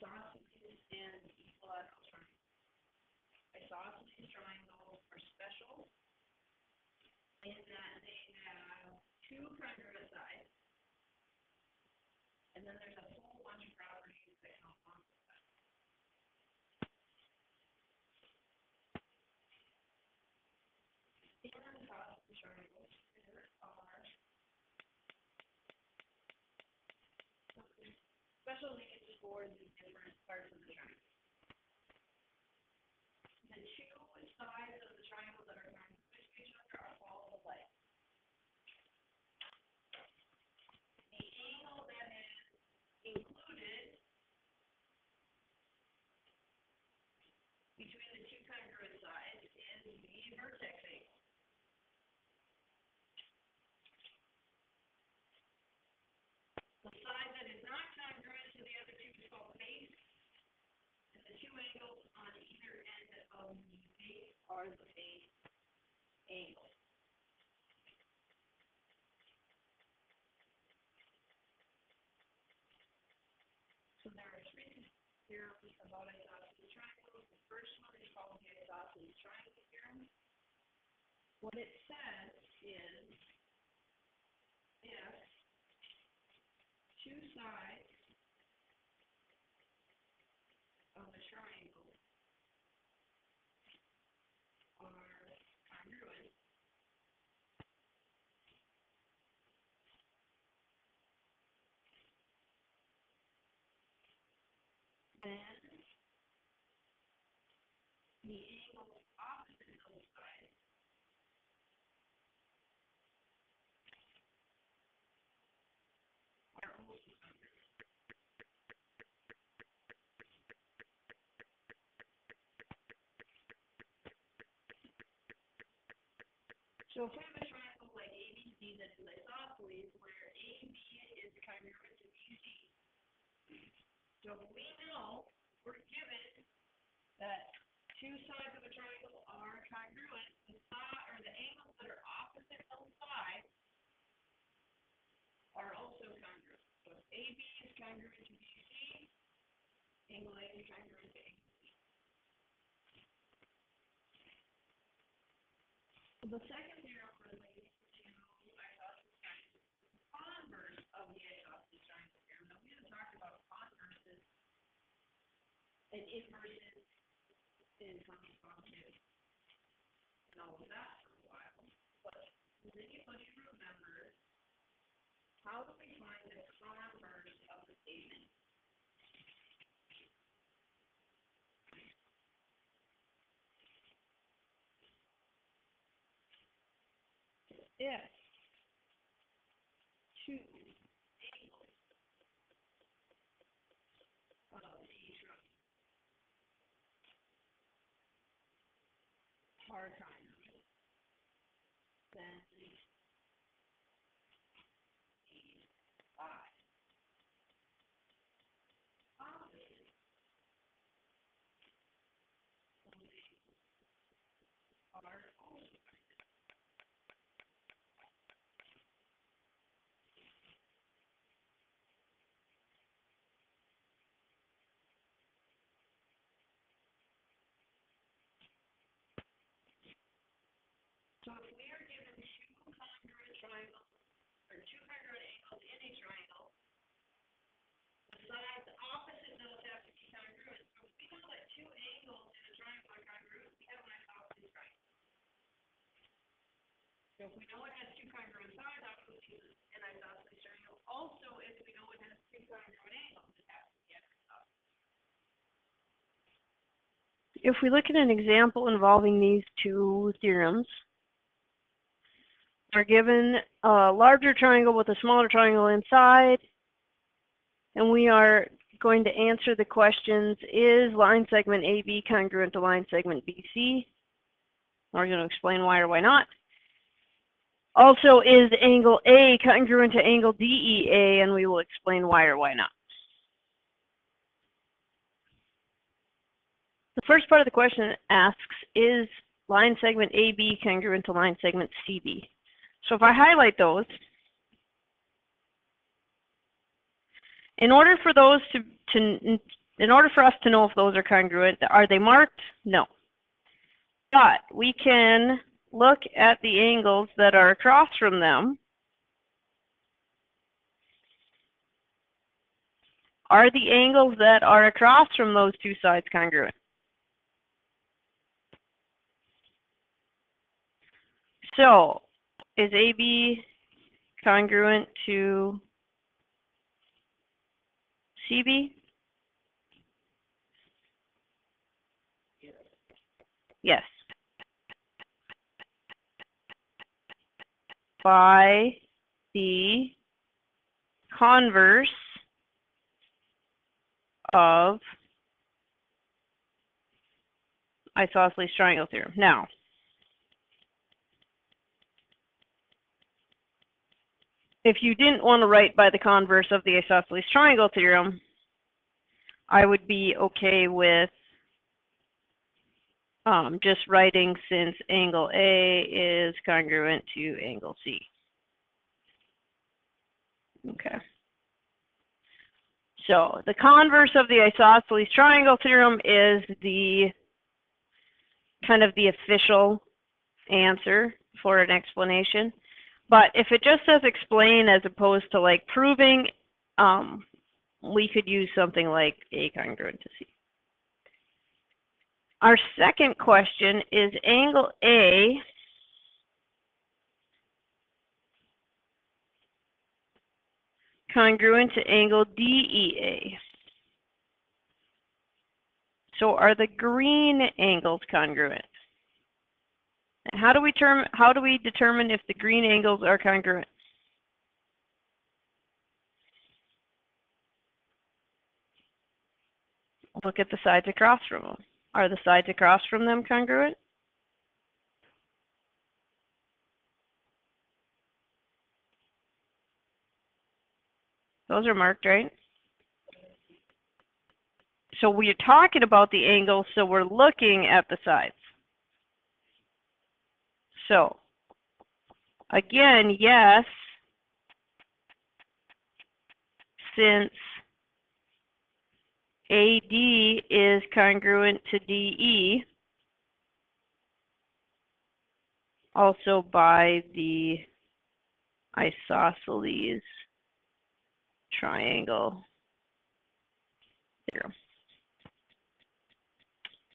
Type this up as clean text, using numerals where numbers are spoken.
Isosceles and equilateral triangles. Isosceles triangles are special in that they have two congruent sides, and then there's a whole bunch of properties that come along with that. In isosceles triangles, there are special names for the different parts of the triangle. The two sides of the triangle that are congruent to each other are called the legs. The angle that is included between the two congruent sides is the vertex angle. The side that is not congruent to the other two is called base, and the two angles on either end of the base are the base angles. So there are three theorems about isosceles triangles. The first one is called the isosceles triangle theorem. What it says is if two sides of a triangle are congruent, then the angles opposite those sides are also congruent. So if we have a triangle like ABC that is isosceles, where AB is congruent to BC, so we know we're given that two sides of a triangle are congruent. The angles that are opposite those sides are also congruent. So if AB is congruent to BC, angle A is congruent to angle B. The second theorem relates to isosceles triangles. The converse of the isosceles triangle theorem. Now we haven't talked about converses and inverses in something positive and all of that for a while. But does anybody remember how do we find the converse of the statement? If two angles of a triangle are congruent, then the sides opposite of the angles are also congruent. So if we are given two congruent triangles, or two congruent angles in a triangle, the sides opposite those have to be congruent. So if we know that two angles in a triangle are congruent, we have an isosceles triangle. So if we know it has two congruent sides, obviously it's an isosceles triangle. Also, if we know it has two congruent angles, it has to be an isosceles. If we look at an example involving these two theorems, we're given a larger triangle with a smaller triangle inside, and we are going to answer the questions, is line segment AB congruent to line segment BC? We're going to explain why or why not. Also, is angle A congruent to angle DEA? And we will explain why or why not. The first part of the question asks, is line segment AB congruent to line segment CB? So if I highlight those, in order for those In order for us to know if those are congruent, are they marked? No. But we can look at the angles that are across from them. Are the angles that are across from those two sides congruent? So, is AB congruent to CB? Yes. By the converse of isosceles triangle theorem. Now, if you didn't want to write by the converse of the isosceles triangle theorem, I would be okay with just writing since angle A is congruent to angle C. Okay. So the converse of the isosceles triangle theorem is the kind of the official answer for an explanation. But if it just says explain as opposed to like proving, we could use something like A congruent to C. Our second question is angle A congruent to angle DEA. So are the green angles congruent? How do we determine if the green angles are congruent? Look at the sides across from them. Are the sides across from them congruent? Those are marked, right? So we're talking about the angles, so we're looking at the sides. So, again, yes, since AD is congruent to DE, also by the isosceles triangle theorem.